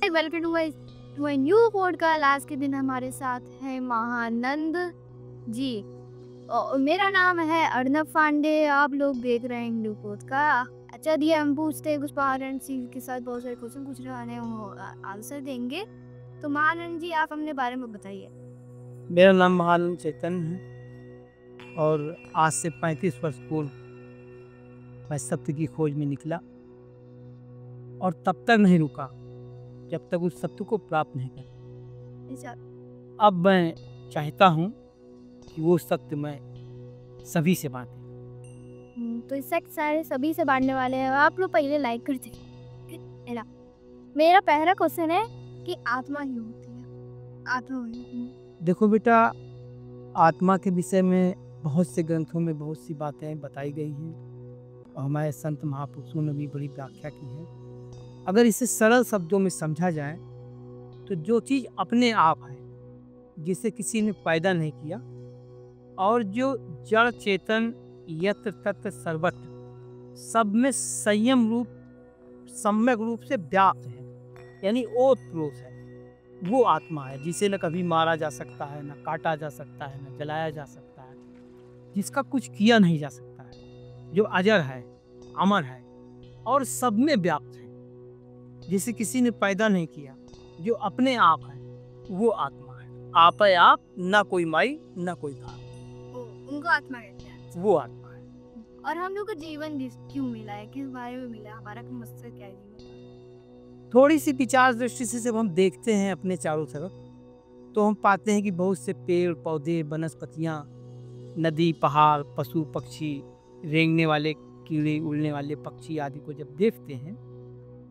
Welcome to my new podcast. आज के दिन हमारे साथ है महानंद जी। मेरा नाम है अर्नब पांडे। आप लोग देख रहे हैं न्यू पॉडकास्ट। अच्छा दिए हम पूछते हैं कुछ महानंद जी के साथ बहुत सारे क्वेश्चन पूछ रहे हैं, आंसर देंगे। तो महानंद जी आप अपने बारे में बताइए। मेरा नाम महानंद चैतन्य है और आज से 35 वर्ष पूर्व मैं सत्य की खोज में निकला और तब तक नहीं रुका जब तक उस सत्य को प्राप्त नहीं कर। अब मैं चाहता हूँ कि वो सत्य मैं सभी से बांटे। तो इस सारे सभी से बांटने वाले हैं। आप लोग पहले लाइक कर दीजिए। मेरा पहला क्वेश्चन है कि आत्मा क्यों होती है? आत्मा देखो बेटा, आत्मा के विषय में बहुत से ग्रंथों में बहुत सी बातें बताई गई हैं और हमारे संत महापुरुषों ने भी बड़ी व्याख्या की है। अगर इसे सरल शब्दों में समझा जाए तो जो चीज़ अपने आप है, जिसे किसी ने पैदा नहीं किया, और जो जड़ चेतन यत्र तत्र सर्वत्र सब में संयम रूप सम्यक रूप से व्याप्त है, यानी ओतप्रोत है, वो आत्मा है जिसे न कभी मारा जा सकता है, न काटा जा सकता है, न जलाया जा सकता है, जिसका कुछ किया नहीं जा सकता है, जो अजर है, अमर है और सब में व्याप्त है, जिसे किसी ने पैदा नहीं किया, जो अपने आप है, वो आत्मा है। आप है आप, ना कोई माई ना कोई बाप, उनको आत्मा कहते हैं। वो आत्मा है। और हम लोग को जीवन क्यों मिला है, किस बारे में मिला, हमारा मकसद क्या है जीवन? थोड़ी सी विचार दृष्टि से जब हम देखते हैं अपने चारों तरफ, तो हम पाते हैं कि बहुत से पेड़ पौधे, वनस्पतियाँ, नदी, पहाड़, पशु पक्षी, रेंगने वाले कीड़े, उड़ने वाले पक्षी आदि को जब देखते हैं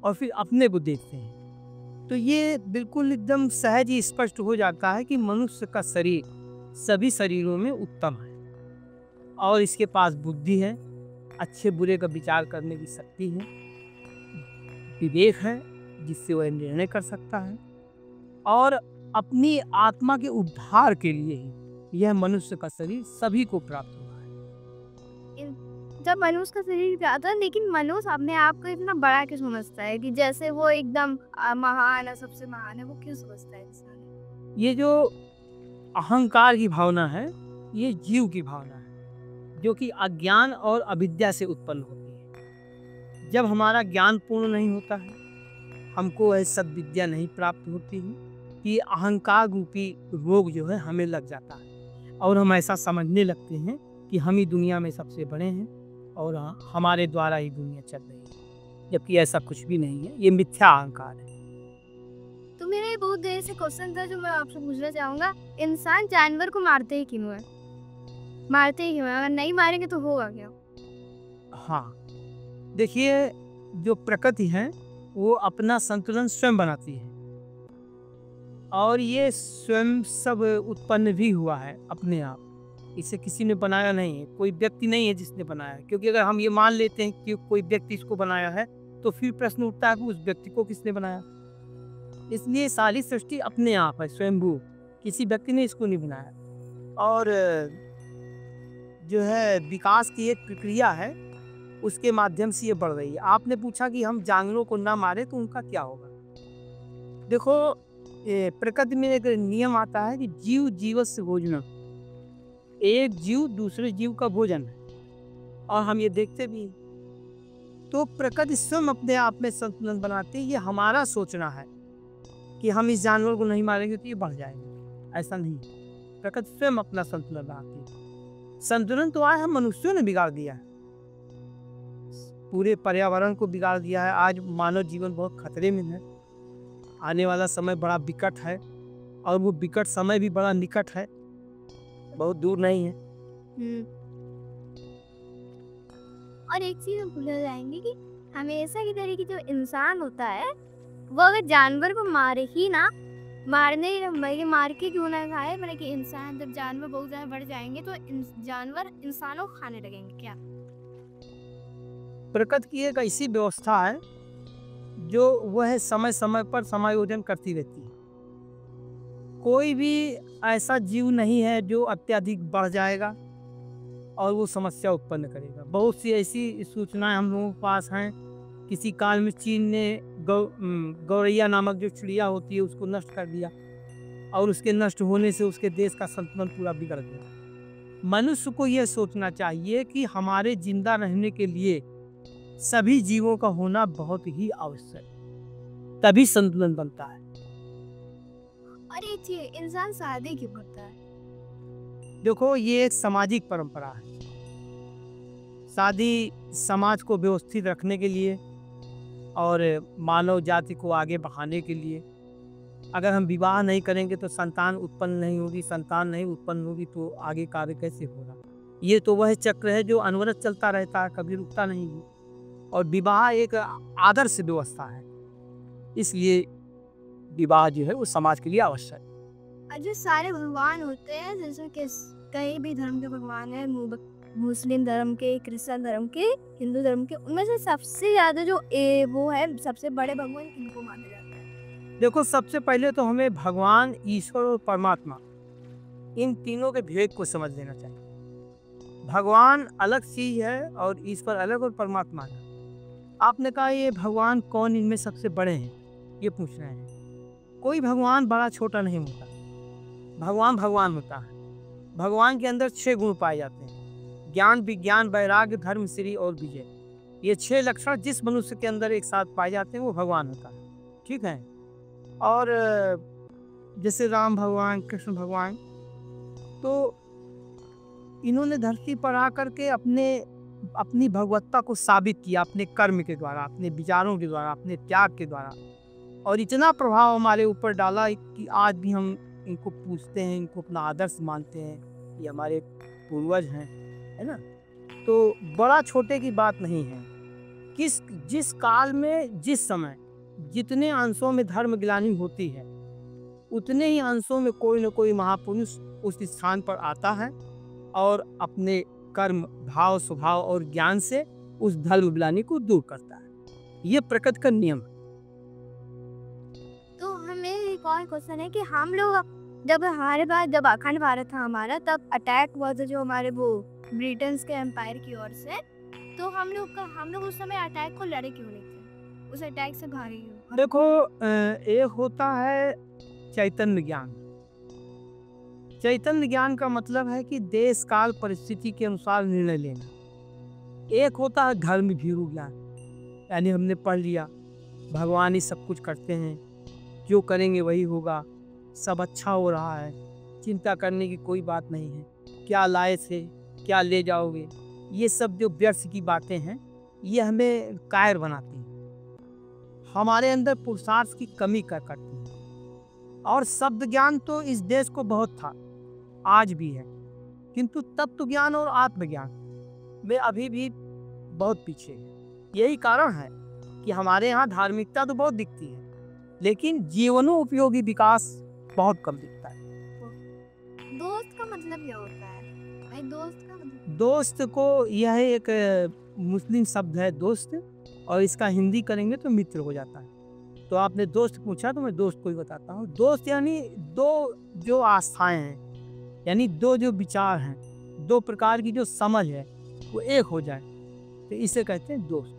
और फिर अपने को देखते हैं तो ये बिल्कुल एकदम सहज ही स्पष्ट हो जाता है कि मनुष्य का शरीर सभी शरीरों में उत्तम है और इसके पास बुद्धि है, अच्छे बुरे का विचार करने की शक्ति है, विवेक है जिससे वह निर्णय कर सकता है, और अपनी आत्मा के उद्धार के लिए ही यह मनुष्य का शरीर सभी को प्राप्त हुआ है। जब मनुष्य का शरीर जाता है, लेकिन मनुष्य अपने आप को इतना बड़ा क्यों समझता है कि जैसे वो एकदम महान है, सबसे महान है? वो क्यों समझता है इंसान? ये जो अहंकार की भावना है, ये जीव की भावना है जो कि अज्ञान और अविद्या से उत्पन्न होती है। जब हमारा ज्ञान पूर्ण नहीं होता है, हमको वह सद्विद्या नहीं प्राप्त होती है, कि अहंकार रूपी रोग जो है हमें लग जाता है और हम ऐसा समझने लगते हैं कि हम ही दुनिया में सबसे बड़े हैं और हमारे द्वारा ही दुनिया चल रही है, जबकि ऐसा कुछ भी नहीं है। ये मिथ्या अहंकार है। तो मेरा बहुत देर से क्वेश्चन था जो मैं आपसे पूछना चाहूँगा, इंसान जानवर को मारते ही क्यों है? मारते ही क्यों है? अगर नहीं मारेंगे तो होगा क्या? हाँ, देखिए, जो प्रकृति है वो अपना संतुलन स्वयं बनाती है और ये स्वयं सब उत्पन्न भी हुआ है अपने आप। इसे किसी ने बनाया नहीं है, कोई व्यक्ति नहीं है जिसने बनाया है, क्योंकि अगर हम ये मान लेते हैं कि कोई व्यक्ति इसको बनाया है तो फिर प्रश्न उठता है कि उस व्यक्ति को किसने बनाया। इसलिए सारी सृष्टि अपने आप है, स्वयंभू, किसी व्यक्ति ने इसको नहीं बनाया। और जो है विकास की एक प्रक्रिया है, उसके माध्यम से ये बढ़ रही है। आपने पूछा कि हम जानवरों को ना मारे तो उनका क्या होगा। देखो, प्रकृति में एक नियम आता है कि जीव जीवस्य भोजनम, एक जीव दूसरे जीव का भोजन है, और हम ये देखते भी हैं। तो प्रकृति स्वयं अपने आप में संतुलन बनाती है। ये हमारा सोचना है कि हम इस जानवर को नहीं मारेंगे तो ये बढ़ जाएगा, ऐसा नहीं है। प्रकृति स्वयं अपना संतुलन बनाती है। संतुलन तो आया है, मनुष्यों ने बिगाड़ दिया है, पूरे पर्यावरण को बिगाड़ दिया है। आज मानव जीवन बहुत खतरे में है। आने वाला समय बड़ा विकट है और वो विकट समय भी बड़ा निकट है, बहुत दूर नहीं है। और एक चीज हम भूल जाएंगे कि हमेशा की तरह की जो इंसान होता है वो अगर जानवर को मारे ही ना, मार के क्यों ना खाए, मतलब कि इंसान जब जानवर बहुत ज्यादा बढ़ जाएंगे तो जानवर इंसानों को खाने लगेंगे क्या? प्रकृति की एक ऐसी व्यवस्था है जो वह समय समय पर समायोजन करती रहती है। कोई भी ऐसा जीव नहीं है जो अत्यधिक बढ़ जाएगा और वो समस्या उत्पन्न करेगा। बहुत सी ऐसी सूचनाएं हम लोगों के पास हैं। किसी काल में चीन ने गौरैया नामक जो चिड़िया होती है उसको नष्ट कर दिया, और उसके नष्ट होने से उसके देश का संतुलन पूरा बिगड़ गया। मनुष्य को यह सोचना चाहिए कि हमारे जिंदा रहने के लिए सभी जीवों का होना बहुत ही आवश्यक, तभी संतुलन बनता है। और एक चीज, इंसान शादी क्यों करता है? देखो, ये एक सामाजिक परंपरा है। शादी समाज को व्यवस्थित रखने के लिए और मानव जाति को आगे बढ़ाने के लिए। अगर हम विवाह नहीं करेंगे तो संतान उत्पन्न नहीं होगी, संतान नहीं उत्पन्न होगी तो आगे कार्य कैसे होगा। ये तो वह चक्र है जो अनवरत चलता रहता है, कभी रुकता नहीं है। और विवाह एक आदर्श व्यवस्था है, इसलिए विवाह जो है वो समाज के लिए आवश्यक है। और जो सारे भगवान होते हैं, जैसे कि कई भी धर्म के भगवान हैं, मुस्लिम धर्म के, क्रिश्चियन धर्म के, हिंदू धर्म के, उनमें से सबसे ज्यादा जो वो है सबसे बड़े भगवान किनको माना जाता है? देखो, सबसे पहले तो हमें भगवान, ईश्वर और परमात्मा, इन तीनों के भेद को समझ लेना चाहिए। भगवान अलग चीज है और ईश्वर अलग और परमात्मा अलग। आपने कहा ये भगवान कौन इनमें सबसे बड़े हैं, ये पूछ रहे हैं। कोई भगवान बड़ा छोटा नहीं होता, भगवान भगवान होता है। भगवान के अंदर 6 गुण पाए जाते हैं: ज्ञान, विज्ञान, वैराग्य, धर्म, श्री और विजय। ये 6 लक्षण जिस मनुष्य के अंदर एक साथ पाए जाते हैं वो भगवान होता है, ठीक है। और जैसे राम भगवान, कृष्ण भगवान, तो इन्होंने धरती पर आकर के अपनी भगवत्ता को साबित किया अपने कर्म के द्वारा, अपने विचारों के द्वारा, अपने त्याग के द्वारा। और इतना प्रभाव हमारे ऊपर डाला कि आज भी हम इनको पूछते हैं, इनको अपना आदर्श मानते हैं, ये हमारे पूर्वज हैं, है ना। तो बड़ा छोटे की बात नहीं है। जिस काल में, जिस समय जितने अंशों में धर्म ग्लानि होती है, उतने ही अंशों में कोई न कोई महापुरुष उस स्थान पर आता है और अपने कर्म, भाव, स्वभाव और ज्ञान से उस धर्म ग्लानि को दूर करता है। ये प्रकृति का नियम है। तो हमें एक और क्वेश्चन है कि हम लोग जब हमारे पास, जब अखंड भारत था हमारा, तब अटैक हुआ था जो हमारे वो ब्रिटेन के एम्पायर की ओर से, तो हम लोग उस समय अटैक को लड़े क्यों नहीं थे, उस अटैक से भागे क्यों? देखो, एक होता है चैतन्य ज्ञान। चैतन्य ज्ञान का मतलब है कि देश काल परिस्थिति के अनुसार निर्णय लेना। एक होता है धर्म भीरू ज्ञान, यानी हमने पढ़ लिया भगवान ही सब कुछ करते हैं, जो करेंगे वही होगा, सब अच्छा हो रहा है, चिंता करने की कोई बात नहीं है, क्या लाए थे, क्या ले जाओगे। ये सब जो व्यर्थ की बातें हैं, ये हमें कायर बनाती हैं, हमारे अंदर पुरुषार्थ की कमी करती हैं। और शब्द ज्ञान तो इस देश को बहुत था, आज भी है, किंतु तत्व ज्ञान और आत्मज्ञान में अभी भी बहुत पीछे है। यही कारण है कि हमारे यहाँ धार्मिकता तो बहुत दिखती है, लेकिन जीवनोपयोगी विकास बहुत कम दिखता है। दोस्त का मतलब क्या होता है भाई? दोस्त को, यह एक मुस्लिम शब्द है दोस्त, और इसका हिंदी करेंगे तो मित्र हो जाता है। तो आपने दोस्त पूछा तो मैं दोस्त को ही बताता हूँ। दोस्त यानी दो जो आस्थाएं हैं, यानी दो जो विचार हैं, दो प्रकार की जो समझ है वो एक हो जाए, तो इसे कहते हैं दोस्त।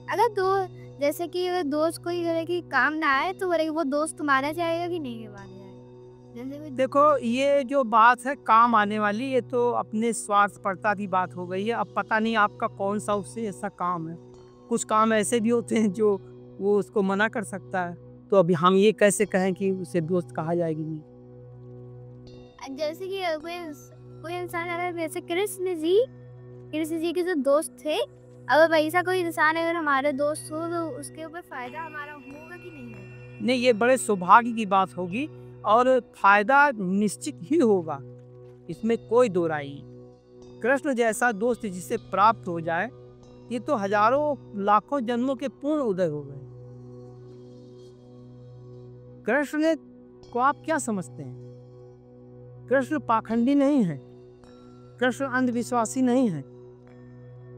अगर जैसे कि अगर दोस्त कोई तरह की काम ना आए तो वो दोस्त माना जाएगा कि नहीं माना जाएगा? देखो, ये जो बात है काम आने वाली, ये तो अपने स्वार्थपरता की बात हो गई है। अब पता नहीं आपका कौन सा उससे ऐसा काम है। कुछ काम ऐसे भी होते हैं जो वो उसको मना कर सकता है, तो अभी हम ये कैसे कहें कि उसे दोस्त कहा जाएगी नहीं। जैसे कि कोई इंसान, अगर जैसे कृष्ण जी के जो दोस्त थे, अगर वैसा कोई इंसान अगर हमारे दोस्त हो तो उसके ऊपर फायदा हमारा होगा कि नहीं होगा? नहीं, ये बड़े सौभाग्य की बात होगी और फायदा निश्चित ही होगा, इसमें कोई दो राय नहीं। कृष्ण जैसा दोस्त जिसे प्राप्त हो जाए, ये तो हजारों लाखों जन्मों के पूर्ण उदय हो गए। कृष्ण को आप क्या समझते हैं? कृष्ण पाखंडी नहीं है, कृष्ण अंधविश्वासी नहीं है,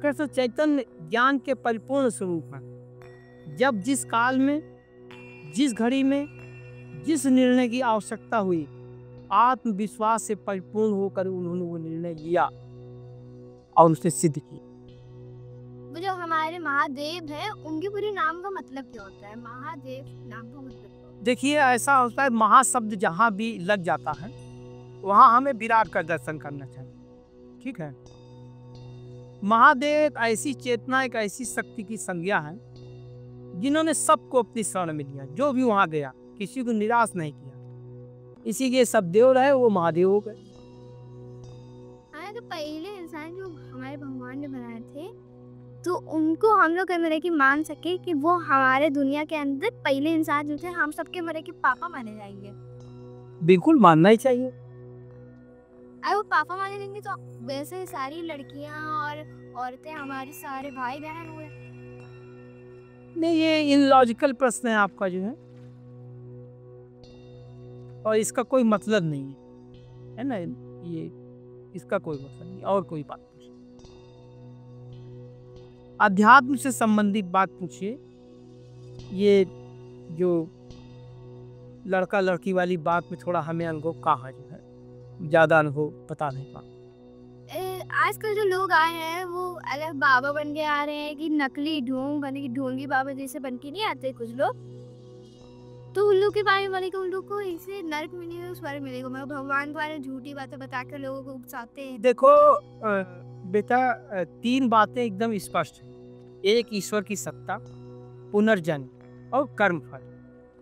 कृष्ण चैतन्य ज्ञान के परिपूर्ण स्वरूप है। जब जिस काल में, जिस घड़ी में, जिस निर्णय की आवश्यकता हुई, आत्मविश्वास से परिपूर्ण होकर उन्होंने वो निर्णय लिया और उसे सिद्ध किया। वो जो हमारे महादेव है उनके पूरे नाम का मतलब क्या होता है? महादेव नाम का मतलब क्या होता देखिए ऐसा होता है, महाशब्द जहाँ भी लग जाता है वहाँ हमें विराट का दर्शन करना चाहिए। ठीक है, महादेव एक ऐसी चेतना, एक ऐसी शक्ति की संज्ञा है जिन्होंने सबको अपनी शरण में लिया। जो भी वहाँ गया किसी को निराश नहीं किया, इसीलिए सब देव रहे वो महादेव हो गए। हाँ, तो पहले इंसान जो हमारे भगवान ने बनाए थे तो उनको हम लोग मरे की मान सके कि वो हमारे दुनिया के अंदर पहले इंसान जो थे हम सबके मरे के पापा माने जाएंगे। बिल्कुल मानना ही चाहिए। अगर वो पापा माने जाएंगे तो वैसे सारी लड़कियां और औरतें हमारे सारे भाई बहन हुए। नहीं, ये इलॉजिकल प्रश्न है आपका जो है, और इसका कोई मतलब नहीं है ना, ये इसका कोई मतलब नहीं। और कोई बात पूछिए, अध्यात्म से संबंधित बात पूछिए। ये जो लड़का लड़की वाली बात में थोड़ा हमें अनुभव कहाँ जो है, ज्यादा अनुभव बता नहीं पा। आजकल जो लोग आए हैं वो अलग बाबा बन के आ रहे हैं कि नकली ढोंग बने की ढोंगी बाबा जैसे बन के नहीं आते कुछ लोग, तो उन लोग के बारे में उन लोग को इसे नर्क मिलेगा, स्वर्ग मिलेगा। मैं भगवान द्वारा झूठी बातें बता कर लोगों को उकसाते हैं। देखो बेटा, तीन बातें एकदम स्पष्ट है। एक, ईश्वर की सत्ता, पुनर्जन्म और कर्मफल।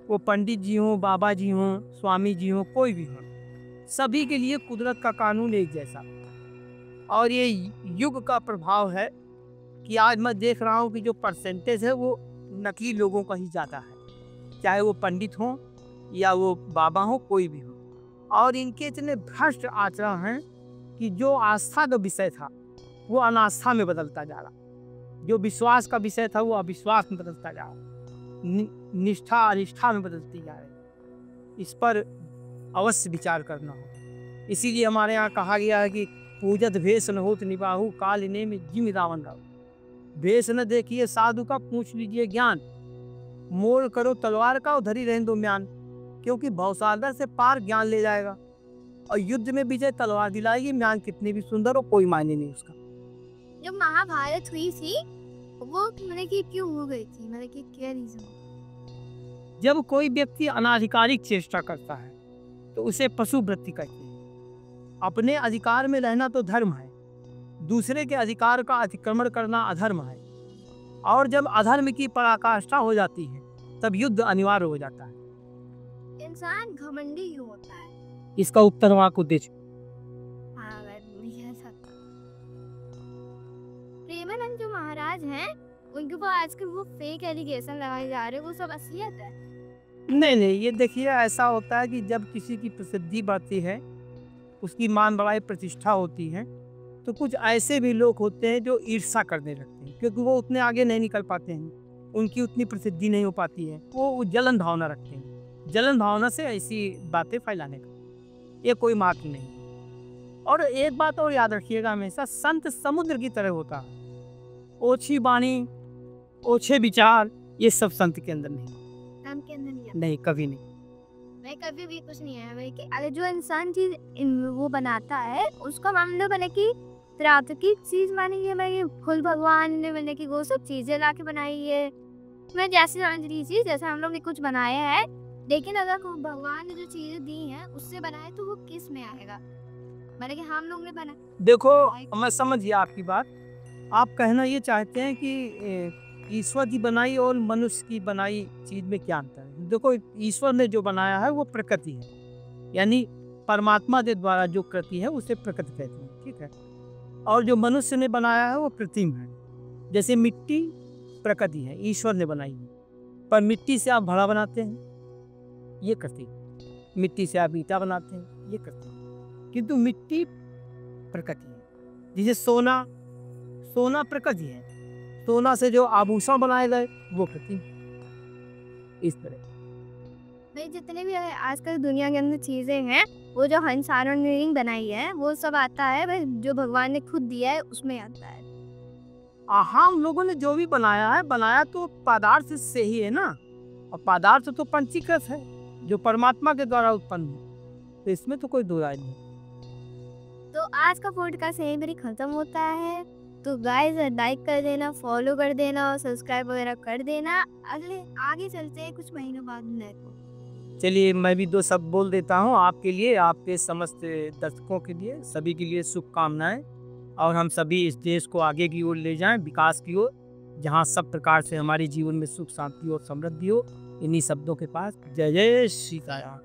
वो पंडित जी हों, बाबा जी हों, स्वामी जी हों, कोई भी हो, सभी के लिए कुदरत का कानून एक जैसा। और ये युग का प्रभाव है कि आज मैं देख रहा हूँ कि जो परसेंटेज है वो नकली लोगों का ही ज़्यादा है, चाहे वो पंडित हों या वो बाबा हों, कोई भी हो। और इनके इतने भ्रष्ट आचरण हैं कि जो आस्था का विषय था वो अनास्था में बदलता जा रहा, जो विश्वास का विषय था वो अविश्वास में बदलता जा रहा, निष्ठा अनिष्ठा में बदलती जा रही। इस पर अवश्य विचार करना हो। इसीलिए हमारे यहाँ कहा गया है कि पूजत भेष न होत निबाहु, काल इने में जिम रावण राव। भेष न देखिए साधु का, पूछ लीजिए ज्ञान। मोल करो तलवार का, उधर ही रहने दो म्यान। क्योंकि भवसागर से पार ज्ञान ले जाएगा और युद्ध में विजय तलवार दिलाएगी। म्यान कितनी भी सुंदर हो, कोई मायने नहीं उसका। जब महाभारत हुई थी वो मतलब कि क्यों हो गई थी, मतलब कि क्या रीजन? जब कोई व्यक्ति अनाधिकारिक चेष्टा करता है तो उसे पशु वृत्ति कहते हैं। अपने अधिकार में रहना तो धर्म है, दूसरे के अधिकार का अतिक्रमण करना अधर्म है। और जब अधर्म की पराकाष्ठा हो जाती है तब युद्ध अनिवार्य हो जाता है। इंसान घमंडी क्यों होता है? इसका उत्तर वहाँ को दे चुके। हाँ, प्रेमानंद जो महाराज हैं उनके ऊपर आजकल वो फेक एलिगेशन लगाए जा रहे हैं, वो सब असलियत है? नहीं, ये देखिए ऐसा होता है कि जब किसी की प्रसिद्धि बढ़ती है, उसकी मान बढ़ाई प्रतिष्ठा होती है, तो कुछ ऐसे भी लोग होते हैं जो ईर्ष्या करने लगते हैं, क्योंकि वो उतने आगे नहीं निकल पाते हैं, उनकी उतनी प्रसिद्धि नहीं हो पाती है। वो जलन भावना रखते हैं, जलन भावना से ऐसी बातें फैलाने का ये कोई मार्ग नहीं। और एक बात और याद रखिएगा, हमेशा संत समुद्र की तरह होता है। ओछी वाणी, ओछे विचार, ये सब संत के अंदर नहीं, के अंदर नहीं, कभी नहीं। मैं कभी भी कुछ नहीं है भाई कि अगर जो इंसान चीज वो बनाता है उसका मामला बने कि प्राकृतिक चीज मानी है, मैं फुल भगवान ने मैंने कि वो सब चीजें ला के बनाई है। मैं जैसे समझ रही थी जैसे हम लोग ने कुछ बनाया है, लेकिन अगर भगवान ने जो चीजें दी हैं उससे बनाए तो वो किस में आएगा, मैंने कि हम लोग ने बना। देखो मैं समझ गया आपकी बात। आप कहना ये चाहते हैं कि ईश्वर की बनाई और मनुष्य की बनाई चीज में क्या अंतर है। देखो, ईश्वर ने जो बनाया है वो प्रकृति है, यानी परमात्मा के द्वारा जो कृति है उसे प्रकृति कहते हैं, ठीक है। और जो मनुष्य ने बनाया है वो कृत्रिम है। जैसे मिट्टी प्रकृति है, ईश्वर ने बनाई है, पर मिट्टी से आप घड़ा बनाते हैं, ये कृत्रिम। मिट्टी से आप ईंटा बनाते हैं, ये कृत्रिम। किंतु मिट्टी प्रकृति है। जैसे सोना प्रकृति है, सोना से जो आभूषण बनाए गए वो कृत्रिम। इस तरह भाई जितने भी आजकल दुनिया के अंदर चीजें हैं वो जो इंसानों ने बनाई है वो सब आता है भाई जो भगवान ने खुद दिया है उसमें आता है। हम लोगों ने जो भी बनाया है, बनाया तो पदार्थ से ही है ना, और पदार्थ तो पंचीकृत है जो परमात्मा के द्वारा उत्पन्न है, तो इसमें तो कोई दो राय नहीं। तो आज का पॉडकास्ट यहीं पर खत्म होता है। तो गाइस लाइक कर देना, फॉलो कर देना और सब्सक्राइब वगैरह कर देना। आगे चलते हैं कुछ महीनों बाद नए को। चलिए मैं भी 2 शब्द बोल देता हूँ आपके लिए, आपके समस्त दर्शकों के लिए, सभी के लिए शुभकामनाएं। और हम सभी इस देश को आगे की ओर ले जाएं, विकास की ओर, जहाँ सब प्रकार से हमारे जीवन में सुख शांति और समृद्धि हो। इन्हीं शब्दों के पास जय जय सीताराम।